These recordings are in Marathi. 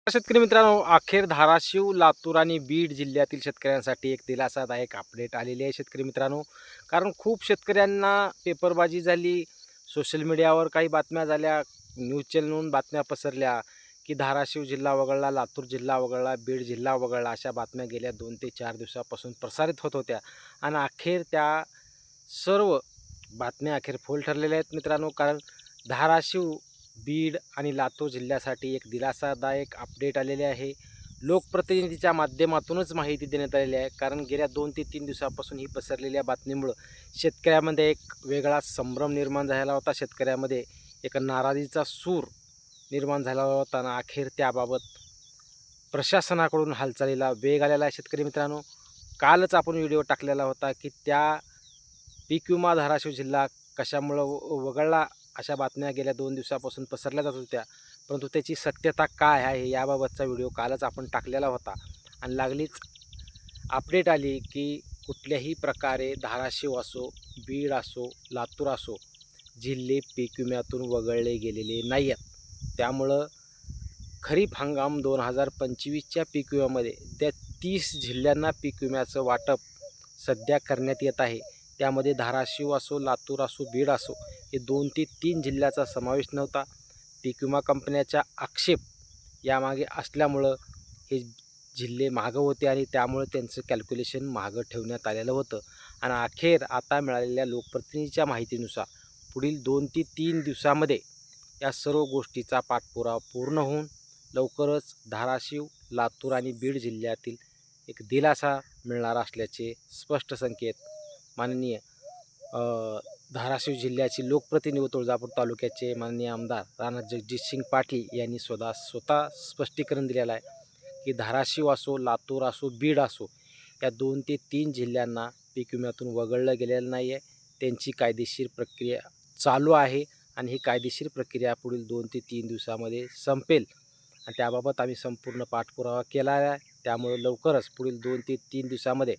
शेतकरी मित्रांनो, अखेर धाराशिव, लातूर आणि बीड जिल्ह्यातील शेतकऱ्यांसाठी एक दिलासादायक अपडेट आलेली आहे शेतकरी मित्रांनो. कारण खूप शेतकऱ्यांना पेपरबाजी झाली, सोशल मीडियावर काही बातम्या झाल्या, न्यूज चॅनलवरून बातम्या पसरल्या, की धाराशिव जिल्हा वगळला, लातूर जिल्हा वगळला, बीड जिल्हा वगळला. अशा बातम्या गेल्या 2 ते 4 दिवसापासून प्रसारित होत होत्या आणि अखेर त्या सर्व बातम्या अखेर फोल ठरलेल्या आहेत मित्रांनो. कारण धाराशिव, बीड आणि लातूर जिल्ह्यासाठी एक दिलासादायक अपडेट आलेले आहे. लोकप्रतिनिधीच्या माध्यमातूनच माहिती देण्यात आलेली आहे. कारण गेल्या 2 ते 3 दिवसापासून ही पसरलेल्या बातमीमुळं शेतकऱ्यामध्ये एक वेगळा संभ्रम निर्माण झाला होता. शेतकऱ्यामध्ये एक नाराजीचा सूर निर्माण झाला होता आणि अखेर त्याबाबत प्रशासनाकडून हालचालीला वेग आलेला आहे शेतकरी मित्रांनो. कालच आपण व्हिडिओ टाकलेला होता, की त्या पीक विमा धाराशिव जिल्हा कशामुळं वगळला, अशा बातम्या गेल्या 2 दिवसापासून पसरल्या जात होत्या. परंतु त्याची सत्यता काय आहे याबाबतचा व्हिडिओ कालच आपण टाकलेला होता आणि लागलीच अपडेट आली, की कुठल्याही प्रकारे धाराशिव असो, बीड असो, लातूर असो, जिल्हे पीक विम्यातून वगळले गेलेले नाही आहेत. त्यामुळं खरीप हंगाम 2025च्या पीक विम्यामध्ये त्या 30 जिल्ह्यांना पीक विम्याचं वाटप सध्या करण्यात येत आहे. त्यामध्ये धाराशिव असो, लातूर असो, बीड असो, हे 2 ते 3 जिल्ह्याचा समावेश नव्हता. पीक विमा कंपन्याचा आक्षेप यामागे असल्यामुळं हे जिल्हे मागं होते आणि त्यामुळं त्यांचं कॅल्क्युलेशन मागं ठेवण्यात आलेलं होतं आणि अखेर आता मिळालेल्या लोकप्रतिनिधीच्या माहितीनुसार पुढील 2 ते 3 दिवसामध्ये या सर्व गोष्टीचा पाठपुरावा पूर्ण होऊन लवकरच धाराशिव, लातूर आणि बीड जिल्ह्यातील एक दिलासा मिळणार असल्याचे स्पष्ट संकेत माननीय धाराशिव जिल्ह्याचे लोकप्रतिनिधी व तुळजापूर तालुक्याचे माननीय आमदार राणा जगजितसिंग पाटील यांनी स्वतः स्पष्टीकरण दिलेलं आहे, की धाराशिव असो, लातूर असो, बीड असो, या 2 ते 3 जिल्ह्यांना पीक विम्यातून वगळलं गेलेलं नाही आहे. त्यांची कायदेशीर प्रक्रिया चालू आहे आणि ही कायदेशीर प्रक्रिया पुढील 2 ते 3 दिवसामध्ये संपेल आणि त्याबाबत आम्ही संपूर्ण पाठपुरावा केला आहे. त्यामुळे लवकरच पुढील 2 ते 3 दिवसामध्ये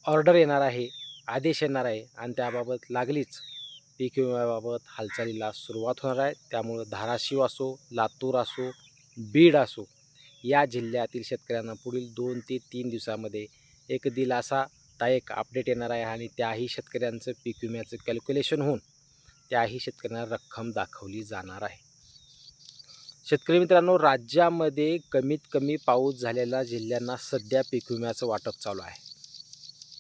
ऑर्डर येणार आहे, आदेश येणार आहे आणि त्याबाबत लागलीच पीक विम्याबाबत हालचालीला सुरुवात होणार आहे. त्यामुळं धाराशिव असो, लातूर असो, बीड असो, या जिल्ह्यातील शेतकऱ्यांना पुढील 2 ते 3 दिवसामध्ये एक दिलासादायक अपडेट येणार आहे आणि त्याही शेतकऱ्यांचं पीक विम्याचं कॅल्क्युलेशन होऊन त्याही शेतकऱ्यांना रक्कम दाखवली जाणार आहे. शेतकरी मित्रांनो, राज्यामध्ये कमीत कमी पाऊस झालेल्या जिल्ह्यांना सध्या पीक विम्याचं वाटप चालू आहे.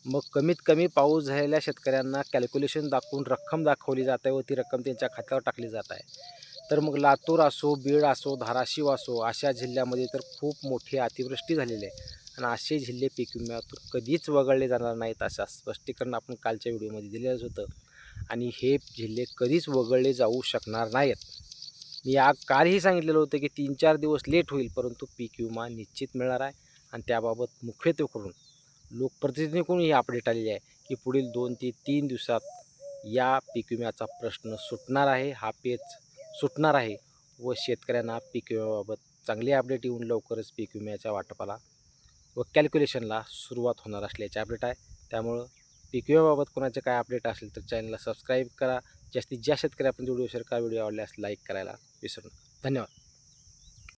मग कमीत कमी पाऊस झालेल्या शेतकऱ्यांना कॅल्क्युलेशन दाखवून रक्कम दाखवली जात आहे व ती रक्कम त्यांच्या खात्यावर टाकली जात आहे. तर मग लातूर असो, बीड असो, धाराशिव असो, अशा जिल्ह्यामध्ये तर खूप मोठी अतिवृष्टी झालेली आहे आणि असे जिल्हे पीक विम्यातून कधीच वगळले जाणार नाहीत, असं स्पष्टीकरण आपण कालच्या व्हिडिओमध्ये दिलेलंच होतं आणि हे जिल्हे कधीच वगळले जाऊ शकणार नाहीत. मी कालही सांगितलेलं होतं, की 3-4 दिवस लेट होईल, परंतु पीक विमा निश्चित मिळणार आहे आणि त्याबाबत मुख्यत्वे करून लोकप्रतिनिधीकडून ही अपडेट आलेली आहे, की पुढील 2 ते 3 दिवसात या पीक विम्याचा प्रश्न सुटणार आहे, हा पेच सुटणार आहे व शेतकऱ्यांना पीक विम्याबाबत चांगली अपडेट येऊन लवकरच पीक विम्याच्या वाटपाला व कॅल्क्युलेशनला सुरुवात होणार असल्याचे अपडेट आहे. त्यामुळं पीक विम्याबाबत कोणाचे काय अपडेट असेल तर चॅनलला सबस्क्राईब करा. जास्तीत जास्त शेतकरी आपण व्हिडिओ शेअर करा. व्हिडिओ आवडल्यास लाईक करायला विसरू नका. धन्यवाद.